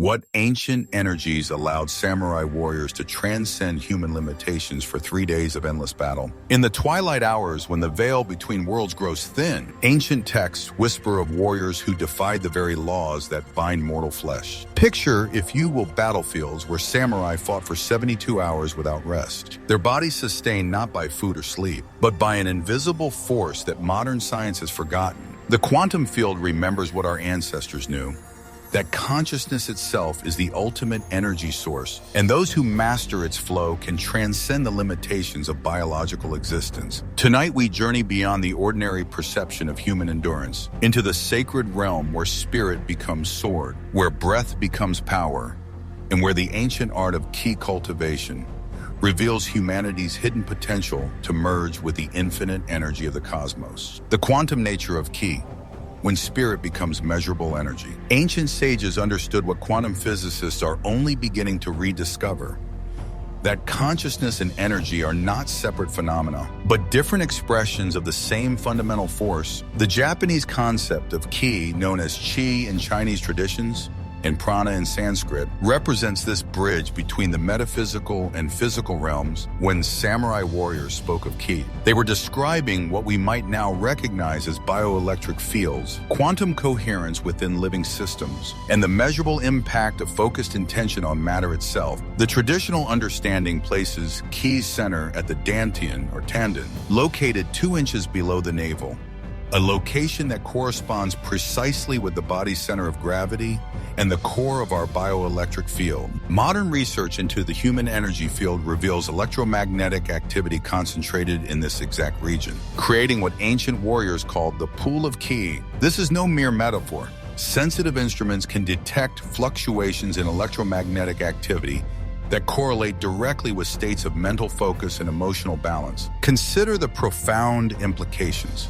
What ancient energies allowed samurai warriors to transcend human limitations for 3 days of endless battle? In the twilight hours, when the veil between worlds grows thin, ancient texts whisper of warriors who defied the very laws that bind mortal flesh. Picture, if you will, battlefields where samurai fought for 72 hours without rest. Their bodies sustained not by food or sleep, but by an invisible force that modern science has forgotten. The quantum field remembers what our ancestors knew: that consciousness itself is the ultimate energy source, and those who master its flow can transcend the limitations of biological existence. Tonight we journey beyond the ordinary perception of human endurance, into the sacred realm where spirit becomes sword, where breath becomes power, and where the ancient art of ki cultivation reveals humanity's hidden potential to merge with the infinite energy of the cosmos. The quantum nature of ki, when spirit becomes measurable energy. Ancient sages understood what quantum physicists are only beginning to rediscover: that consciousness and energy are not separate phenomena, but different expressions of the same fundamental force. The Japanese concept of ki, known as chi in Chinese traditions and prana in Sanskrit, represents this bridge between the metaphysical and physical realms. When samurai warriors spoke of ki, they were describing what we might now recognize as bioelectric fields, quantum coherence within living systems, and the measurable impact of focused intention on matter itself. The traditional understanding places ki's center at the dantian, or tendon, located 2 inches below the navel, a location that corresponds precisely with the body's center of gravity and the core of our bioelectric field. Modern research into the human energy field reveals electromagnetic activity concentrated in this exact region, creating what ancient warriors called the pool of ki. This is no mere metaphor. Sensitive instruments can detect fluctuations in electromagnetic activity that correlate directly with states of mental focus and emotional balance. Consider the profound implications.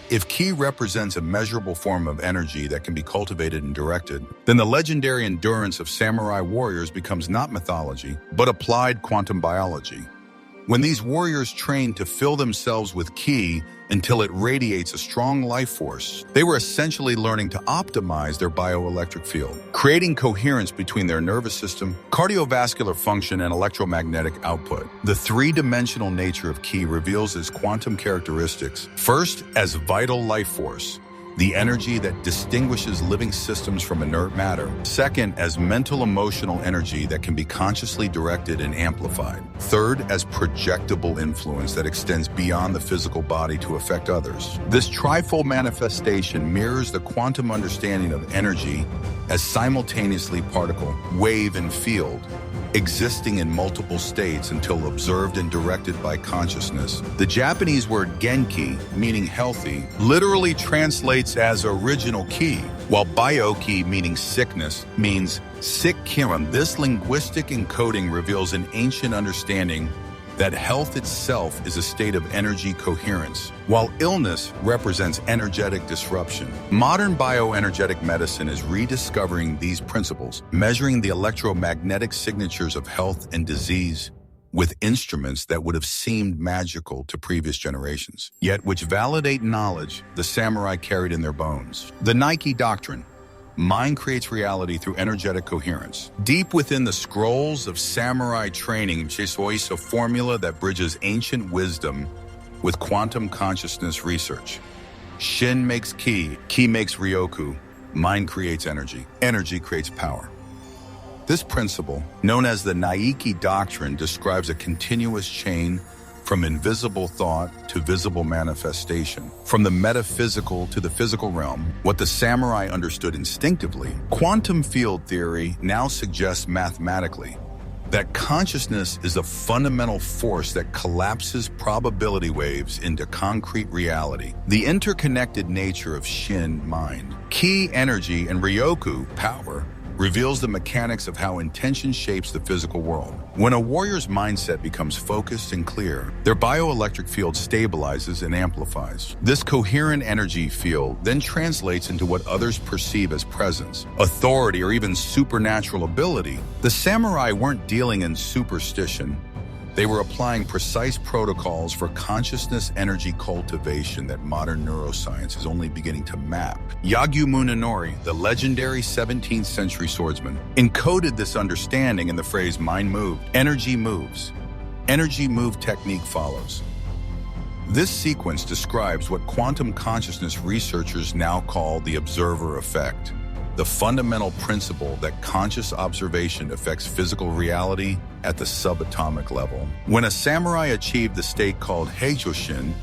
If ki represents a measurable form of energy that can be cultivated and directed, then the legendary endurance of samurai warriors becomes not mythology, but applied quantum biology. When these warriors trained to fill themselves with ki until it radiates a strong life force, they were essentially learning to optimize their bioelectric field, creating coherence between their nervous system, cardiovascular function, and electromagnetic output. The three-dimensional nature of ki reveals its quantum characteristics. First, as vital life force, the energy that distinguishes living systems from inert matter. Second, as mental emotional energy that can be consciously directed and amplified. Third, as projectable influence that extends beyond the physical body to affect others. This trifold manifestation mirrors the quantum understanding of energy as simultaneously particle, wave, and field, existing in multiple states until observed and directed by consciousness. The Japanese word genki, meaning healthy, literally translates as original ki, while bioki, meaning sickness, means sick kiran. This linguistic encoding reveals an ancient understanding that health itself is a state of energy coherence, while illness represents energetic disruption. Modern bioenergetic medicine is rediscovering these principles, measuring the electromagnetic signatures of health and disease with instruments that would have seemed magical to previous generations, yet which validate knowledge the samurai carried in their bones. The Naiki Doctrine: mind creates reality through energetic coherence. Deep within the scrolls of samurai training, is a formula that bridges ancient wisdom with quantum consciousness research. Shin makes ki, ki makes ryoku, mind creates energy, energy creates power. This principle, known as the Naiki Doctrine, describes a continuous chain from invisible thought to visible manifestation, from the metaphysical to the physical realm. What the samurai understood instinctively, quantum field theory now suggests mathematically that consciousness is a fundamental force that collapses probability waves into concrete reality. The interconnected nature of Shin, mind, Ki, energy, and Ryoku, power, reveals the mechanics of how intention shapes the physical world. When a warrior's mindset becomes focused and clear, their bioelectric field stabilizes and amplifies. This coherent energy field then translates into what others perceive as presence, authority, or even supernatural ability. The samurai weren't dealing in superstition. They were applying precise protocols for consciousness energy cultivation that modern neuroscience is only beginning to map. Yagyu Munenori, the legendary 17th century swordsman, encoded this understanding in the phrase mind moved, energy moves. Energy move technique follows. This sequence describes what quantum consciousness researchers now call the observer effect, the fundamental principle that conscious observation affects physical reality at the subatomic level. When a samurai achieved the state called Heijoshin,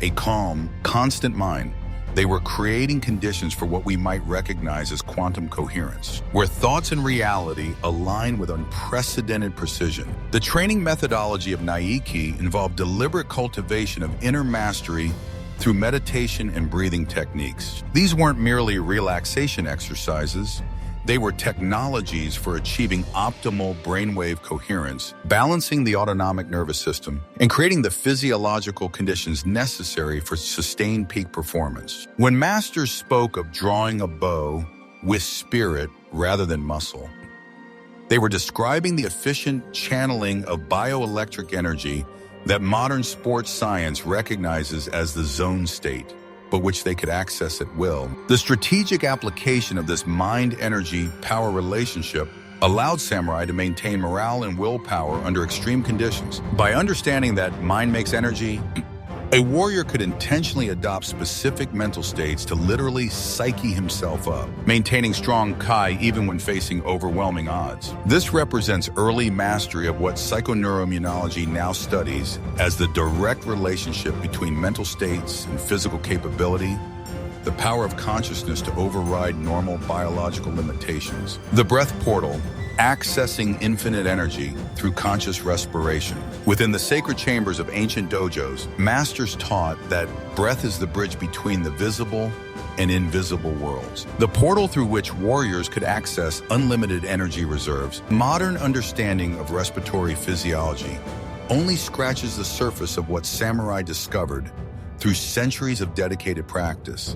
a calm, constant mind, they were creating conditions for what we might recognize as quantum coherence, where thoughts and reality align with unprecedented precision. The training methodology of Naiki involved deliberate cultivation of inner mastery through meditation and breathing techniques. These weren't merely relaxation exercises. They were technologies for achieving optimal brainwave coherence, balancing the autonomic nervous system, and creating the physiological conditions necessary for sustained peak performance. When masters spoke of drawing a bow with spirit rather than muscle, they were describing the efficient channeling of bioelectric energy that modern sports science recognizes as the zone state, but which they could access at will. The strategic application of this mind-energy-power relationship allowed samurai to maintain morale and willpower under extreme conditions. By understanding that mind makes energy, a warrior could intentionally adopt specific mental states to literally psyche himself up, maintaining strong kai even when facing overwhelming odds. This represents early mastery of what psychoneuroimmunology now studies as the direct relationship between mental states and physical capability, the power of consciousness to override normal biological limitations. The breath portal, accessing infinite energy through conscious respiration. Within the sacred chambers of ancient dojos, masters taught that breath is the bridge between the visible and invisible worlds, the portal through which warriors could access unlimited energy reserves. Modern understanding of respiratory physiology only scratches the surface of what samurai discovered through centuries of dedicated practice.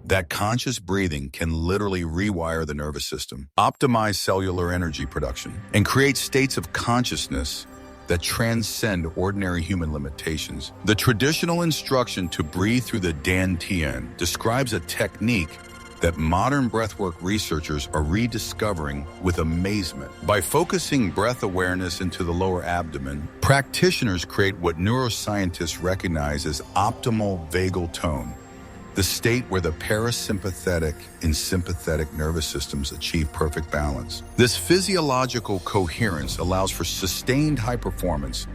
That conscious breathing can literally rewire the nervous system, optimize cellular energy production, and create states of consciousness that transcend ordinary human limitations. The traditional instruction to breathe through the dantian describes a technique that modern breathwork researchers are rediscovering with amazement. By focusing breath awareness into the lower abdomen, practitioners create what neuroscientists recognize as optimal vagal tone, the state where the parasympathetic and sympathetic nervous systems achieve perfect balance. This physiological coherence allows for sustained high performance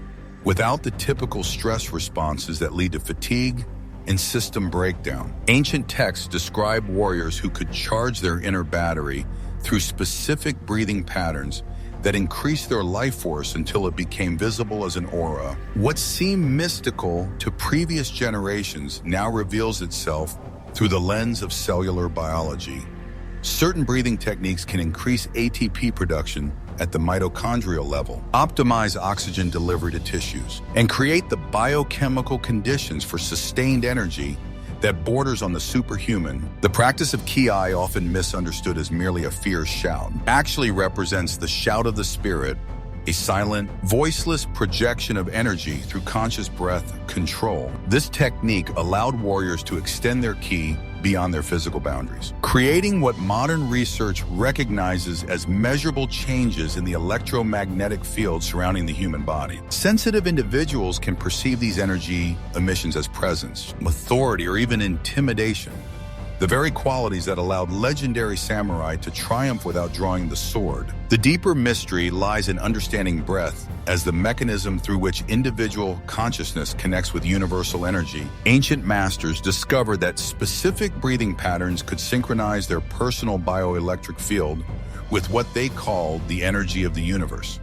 without the typical stress responses that lead to fatigue and system breakdown. Ancient texts describe warriors who could charge their inner battery through specific breathing patterns that increased their life force until it became visible as an aura. What seemed mystical to previous generations now reveals itself through the lens of cellular biology. Certain breathing techniques can increase ATP production at the mitochondrial level, optimize oxygen delivery to tissues, and create the biochemical conditions for sustained energy that borders on the superhuman. The practice of ki, often misunderstood as merely a fierce shout, actually represents the shout of the spirit, a silent, voiceless projection of energy through conscious breath control. This technique allowed warriors to extend their ki beyond their physical boundaries, creating what modern research recognizes as measurable changes in the electromagnetic field surrounding the human body. Sensitive individuals can perceive these energy emissions as presence, authority, or even intimidation, the very qualities that allowed legendary samurai to triumph without drawing the sword. The deeper mystery lies in understanding breath as the mechanism through which individual consciousness connects with universal energy. Ancient masters discovered that specific breathing patterns could synchronize their personal bioelectric field with what they called the energy of the universe.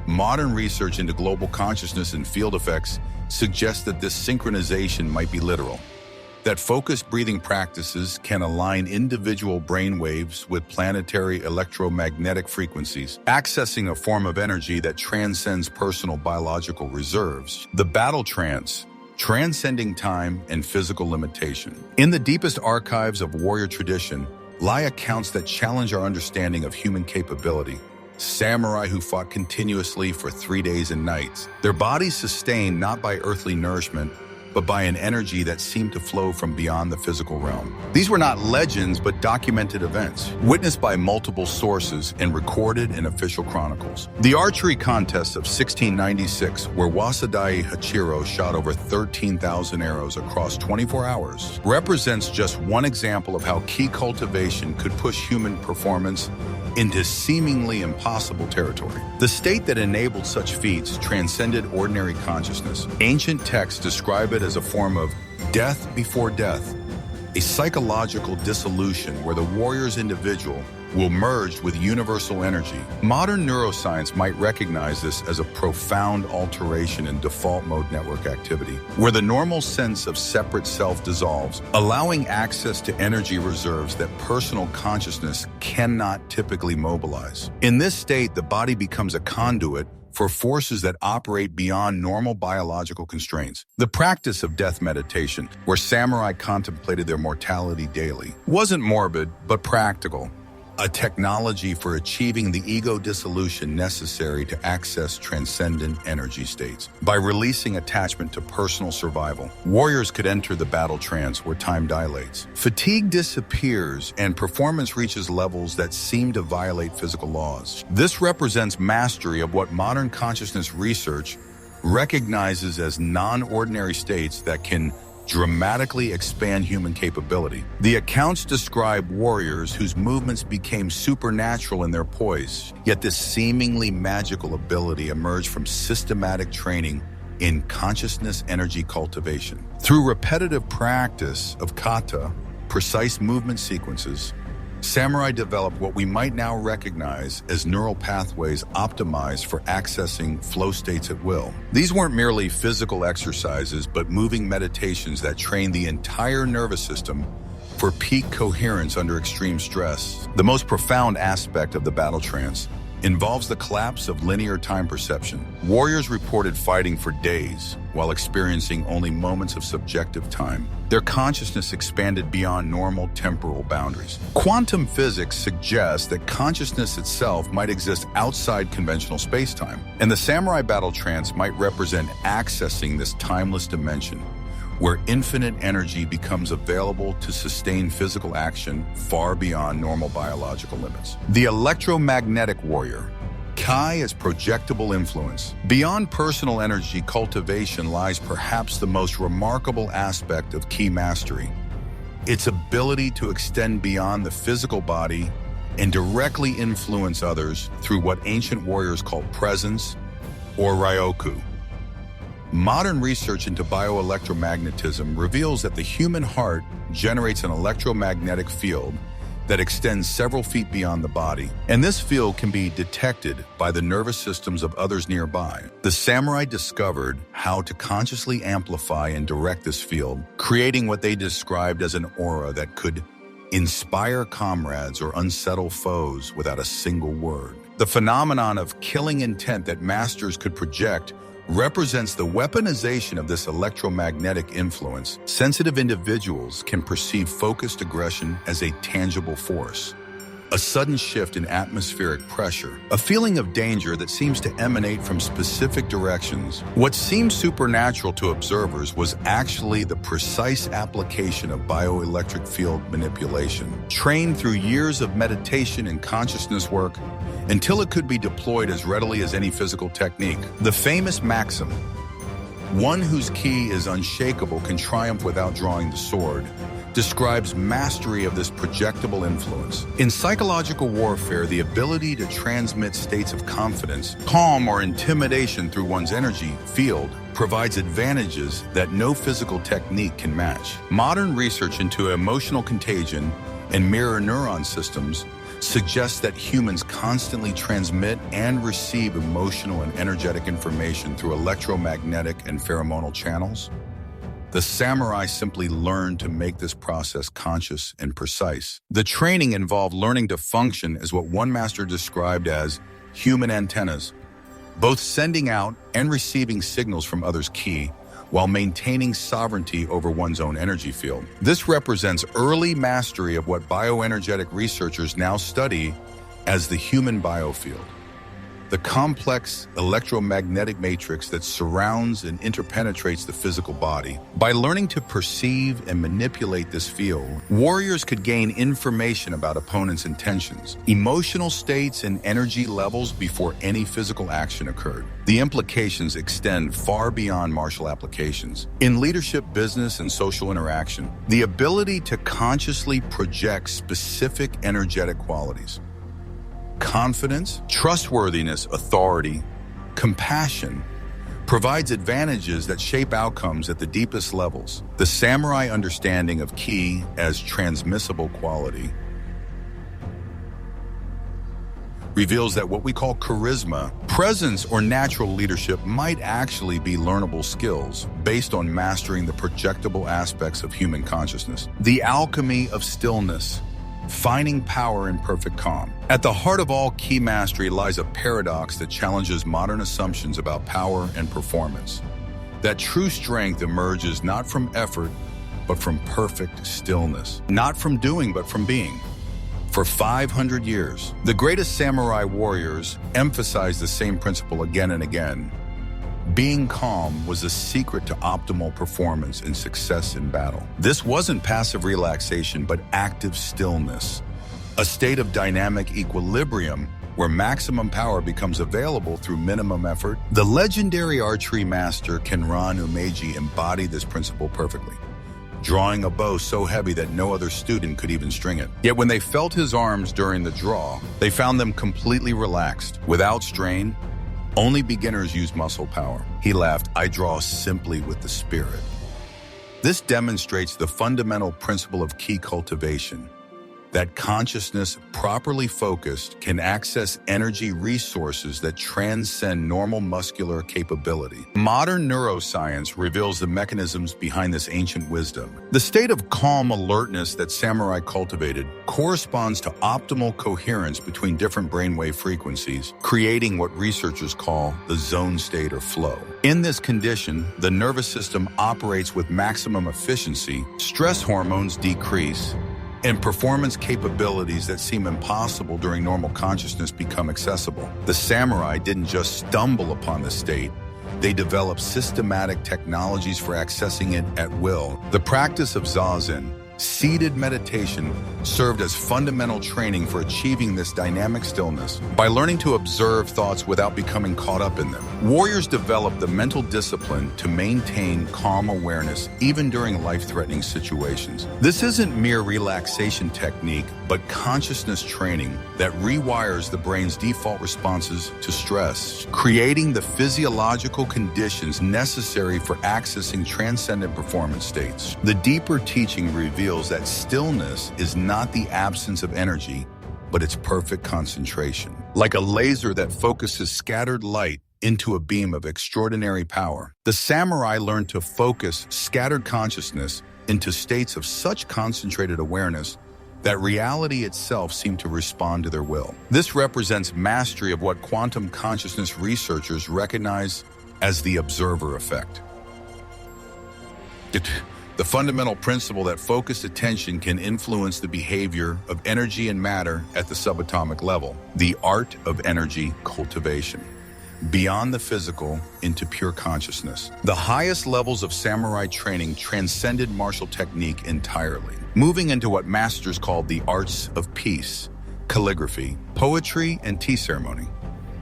Modern research into global consciousness and field effects suggests that this synchronization might be literal, that focused breathing practices can align individual brain waves with planetary electromagnetic frequencies, accessing a form of energy that transcends personal biological reserves. The battle trance, transcending time and physical limitation. In the deepest archives of warrior tradition lie accounts that challenge our understanding of human capability. samurai who fought continuously for 3 days and nights, their bodies sustained not by earthly nourishment, but by an energy that seemed to flow from beyond the physical realm. These were not legends, but documented events, witnessed by multiple sources and recorded in official chronicles. The archery contest of 1696, where Wasadai Hachiro shot over 13,000 arrows across 24 hours, represents just one example of how ki cultivation could push human performance into seemingly impossible territory. The state that enabled such feats transcended ordinary consciousness. Ancient texts describe it as a form of death before death, a psychological dissolution where the warrior's individual will merge with universal energy. Modern neuroscience might recognize this as a profound alteration in default mode network activity, where the normal sense of separate self dissolves, allowing access to energy reserves that personal consciousness cannot typically mobilize. In this state, the body becomes a conduit for forces that operate beyond normal biological constraints. The practice of death meditation, where samurai contemplated their mortality daily, wasn't morbid, but practical. A technology for achieving the ego dissolution necessary to access transcendent energy states. By releasing attachment to personal survival, warriors could enter the battle trance where time dilates. Fatigue disappears and performance reaches levels that seem to violate physical laws. This represents mastery of what modern consciousness research recognizes as non-ordinary states that can dramatically expand human capability. The accounts describe warriors whose movements became supernatural in their poise, yet this seemingly magical ability emerged from systematic training in consciousness energy cultivation. Through repetitive practice of kata, precise movement sequences, samurai developed what we might now recognize as neural pathways optimized for accessing flow states at will. These weren't merely physical exercises, but moving meditations that trained the entire nervous system for peak coherence under extreme stress. The most profound aspect of the battle trance involves the collapse of linear time perception. Warriors reported fighting for days while experiencing only moments of subjective time. Their consciousness expanded beyond normal temporal boundaries. Quantum physics suggests that consciousness itself might exist outside conventional space-time, and the samurai battle trance might represent accessing this timeless dimension where infinite energy becomes available to sustain physical action far beyond normal biological limits. The electromagnetic warrior. Kai is projectable influence. Beyond personal energy cultivation lies perhaps the most remarkable aspect of ki mastery, its ability to extend beyond the physical body and directly influence others through what ancient warriors called presence or ryoku. Modern research into bioelectromagnetism reveals that the human heart generates an electromagnetic field that extends several feet beyond the body, and this field can be detected by the nervous systems of others nearby. The samurai discovered how to consciously amplify and direct this field, creating what they described as an aura that could inspire comrades or unsettle foes without a single word. The phenomenon of killing intent that masters could project represents the weaponization of this electromagnetic influence. Sensitive individuals can perceive focused aggression as a tangible force, a sudden shift in atmospheric pressure, a feeling of danger that seems to emanate from specific directions. What seemed supernatural to observers was actually the precise application of bioelectric field manipulation, trained through years of meditation and consciousness work, until it could be deployed as readily as any physical technique. The famous maxim, "One whose ki is unshakable can triumph without drawing the sword," describes mastery of this projectable influence. In psychological warfare, the ability to transmit states of confidence, calm, or intimidation through one's energy field provides advantages that no physical technique can match. Modern research into emotional contagion and mirror neuron systems suggests that humans constantly transmit and receive emotional and energetic information through electromagnetic and pheromonal channels. The samurai simply learned to make this process conscious and precise. The training involved learning to function as what one master described as human antennas, both sending out and receiving signals from others' ki, while maintaining sovereignty over one's own energy field. This represents early mastery of what bioenergetic researchers now study as the human biofield. the complex electromagnetic matrix that surrounds and interpenetrates the physical body. By learning to perceive and manipulate this field, warriors could gain information about opponents' intentions, emotional states, and energy levels before any physical action occurred. The implications extend far beyond martial applications. In leadership, business, and social interaction, the ability to consciously project specific energetic qualities, confidence, trustworthiness, authority, compassion, provides advantages that shape outcomes at the deepest levels. The samurai understanding of ki as transmissible quality reveals that what we call charisma, presence, or natural leadership might actually be learnable skills based on mastering the projectable aspects of human consciousness. The alchemy of stillness, finding power in perfect calm. At the heart of all ki mastery lies a paradox that challenges modern assumptions about power and performance. That true strength emerges not from effort, but from perfect stillness. Not from doing, but from being. For 500 years, the greatest samurai warriors emphasized the same principle again and again. Being calm was the secret to optimal performance and success in battle. This wasn't passive relaxation, but active stillness, a state of dynamic equilibrium where maximum power becomes available through minimum effort. The legendary archery master Kenran Umeji embodied this principle perfectly, drawing a bow so heavy that no other student could even string it. Yet when they felt his arms during the draw, they found them completely relaxed, without strain. Only beginners use muscle power. He laughed, "I draw simply with the spirit." This demonstrates the fundamental principle of ki cultivation, that consciousness properly focused can access energy resources that transcend normal muscular capability. Modern neuroscience reveals the mechanisms behind this ancient wisdom. The state of calm alertness that samurai cultivated corresponds to optimal coherence between different brainwave frequencies, creating what researchers call the zone state or flow. In this condition, the nervous system operates with maximum efficiency, stress hormones decrease, and performance capabilities that seem impossible during normal consciousness become accessible. The samurai didn't just stumble upon the state, they developed systematic technologies for accessing it at will. The practice of zazen, seated meditation, served as fundamental training for achieving this dynamic stillness. By learning to observe thoughts without becoming caught up in them, warriors developed the mental discipline to maintain calm awareness even during life-threatening situations. This isn't mere relaxation technique, but consciousness training that rewires the brain's default responses to stress, creating the physiological conditions necessary for accessing transcendent performance states. The deeper teaching reveals that stillness is not the absence of energy, but its perfect concentration. Like a laser that focuses scattered light into a beam of extraordinary power, the samurai learned to focus scattered consciousness into states of such concentrated awareness that reality itself seemed to respond to their will. This represents mastery of what quantum consciousness researchers recognize as the observer effect. The fundamental principle that focused attention can influence the behavior of energy and matter at the subatomic level. The art of energy cultivation. Beyond the physical into pure consciousness. The highest levels of samurai training transcended martial technique entirely, moving into what masters called the arts of peace, calligraphy, poetry, and tea ceremony.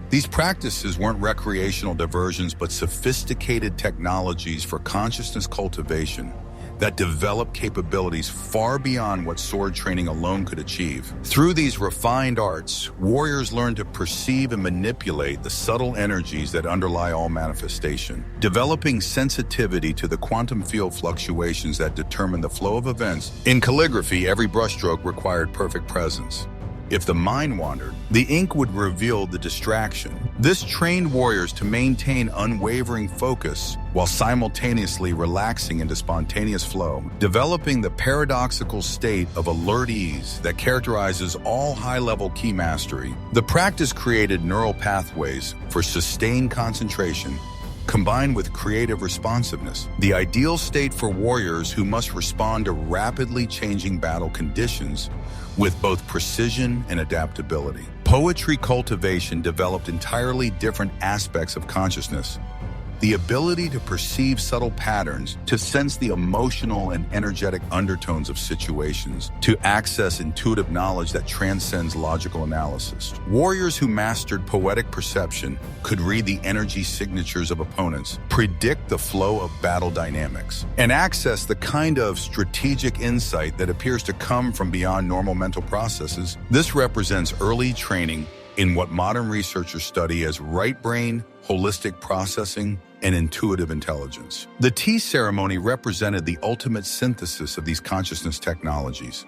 These practices weren't recreational diversions, but sophisticated technologies for consciousness cultivation that develop capabilities far beyond what sword training alone could achieve. Through these refined arts, warriors learn to perceive and manipulate the subtle energies that underlie all manifestation, developing sensitivity to the quantum field fluctuations that determine the flow of events. In calligraphy, every brushstroke required perfect presence. If the mind wandered, the ink would reveal the distraction. This trained warriors to maintain unwavering focus while simultaneously relaxing into spontaneous flow, developing the paradoxical state of alert ease that characterizes all high-level ki mastery. The practice created neural pathways for sustained concentration combined with creative responsiveness, the ideal state for warriors who must respond to rapidly changing battle conditions with both precision and adaptability. Poetry cultivation developed entirely different aspects of consciousness. The ability to perceive subtle patterns, to sense the emotional and energetic undertones of situations, to access intuitive knowledge that transcends logical analysis. Warriors who mastered poetic perception could read the energy signatures of opponents, predict the flow of battle dynamics, and access the kind of strategic insight that appears to come from beyond normal mental processes. This represents early training in what modern researchers study as right brain, holistic processing, and intuitive intelligence. The tea ceremony represented the ultimate synthesis of these consciousness technologies.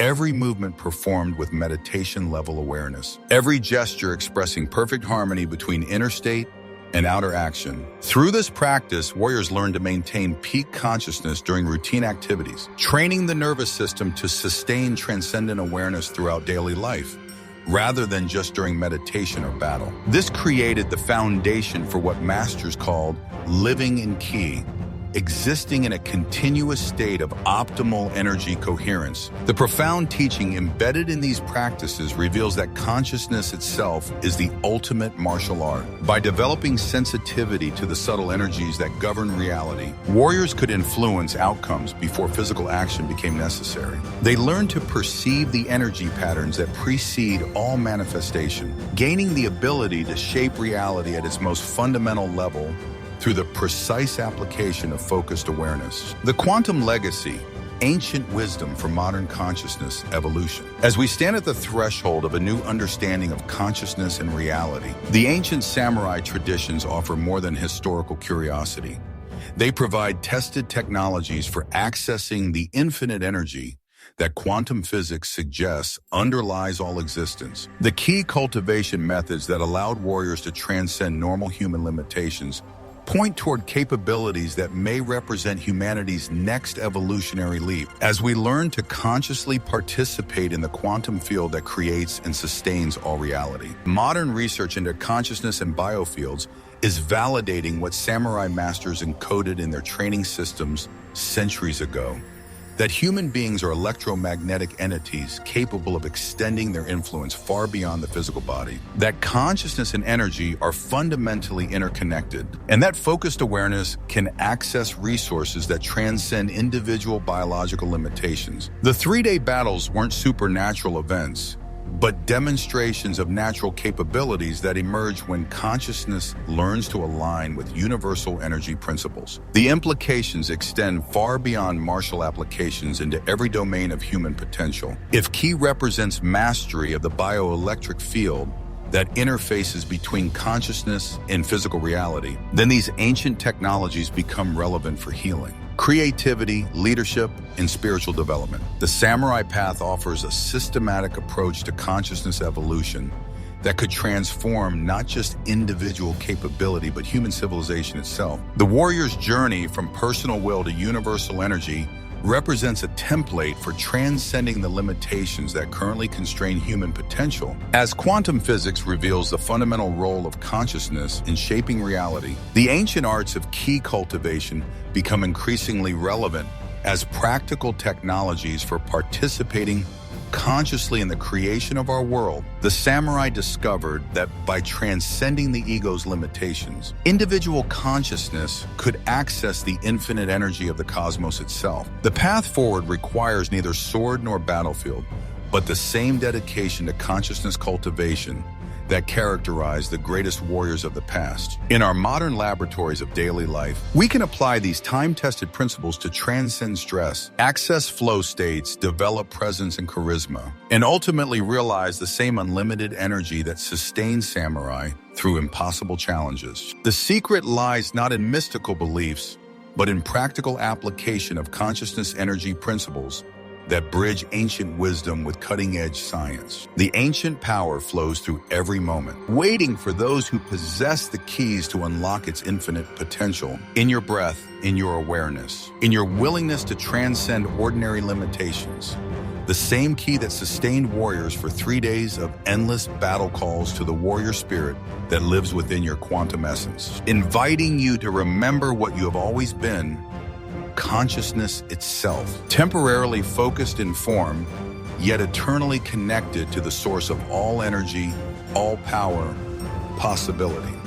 Every movement performed with meditation-level awareness, every gesture expressing perfect harmony between inner state and outer action. Through this practice, warriors learned to maintain peak consciousness during routine activities, training the nervous system to sustain transcendent awareness throughout daily life, rather than just during meditation or battle. This created the foundation for what masters called living in ki, existing in a continuous state of optimal energy coherence. The profound teaching embedded in these practices reveals that consciousness itself is the ultimate martial art. By developing sensitivity to the subtle energies that govern reality, warriors could influence outcomes before physical action became necessary. They learned to perceive the energy patterns that precede all manifestation, gaining the ability to shape reality at its most fundamental level through the precise application of focused awareness. The quantum legacy, ancient wisdom for modern consciousness evolution. As we stand at the threshold of a new understanding of consciousness and reality, the ancient samurai traditions offer more than historical curiosity. They provide tested technologies for accessing the infinite energy that quantum physics suggests underlies all existence. The key cultivation methods that allowed warriors to transcend normal human limitations point toward capabilities that may represent humanity's next evolutionary leap. As we learn to consciously participate in the quantum field that creates and sustains all reality. Modern research into consciousness and biofields is validating what samurai masters encoded in their training systems centuries ago. That human beings are electromagnetic entities capable of extending their influence far beyond the physical body. That consciousness and energy are fundamentally interconnected. And that focused awareness can access resources that transcend individual biological limitations. The 3-day battles weren't supernatural events, but demonstrations of natural capabilities that emerge when consciousness learns to align with universal energy principles. The implications extend far beyond martial applications into every domain of human potential. If ki represents mastery of the bioelectric field that interfaces between consciousness and physical reality, then these ancient technologies become relevant for healing, creativity, leadership, and spiritual development. The samurai path offers a systematic approach to consciousness evolution that could transform not just individual capability, but human civilization itself. The warrior's journey from personal will to universal energy represents a template for transcending the limitations that currently constrain human potential. As quantum physics reveals the fundamental role of consciousness in shaping reality, the ancient arts of ki cultivation become increasingly relevant as practical technologies for participating consciously in the creation of our world. The samurai discovered that by transcending the ego's limitations, individual consciousness could access the infinite energy of the cosmos itself. The path forward requires neither sword nor battlefield, but the same dedication to consciousness cultivation that characterized the greatest warriors of the past. In our modern laboratories of daily life, we can apply these time-tested principles to transcend stress, access flow states, develop presence and charisma, and ultimately realize the same unlimited energy that sustains samurai through impossible challenges. The secret lies not in mystical beliefs, but in practical application of consciousness energy principles that bridge ancient wisdom with cutting-edge science. The ancient power flows through every moment, waiting for those who possess the keys to unlock its infinite potential. In your breath, in your awareness, in your willingness to transcend ordinary limitations, The same key that sustained warriors for 3 days of endless battle calls to the warrior spirit that lives within your quantum essence, inviting you to remember what you have always been, consciousness itself, temporarily focused in form, yet eternally connected to the source of all energy, all power, possibility.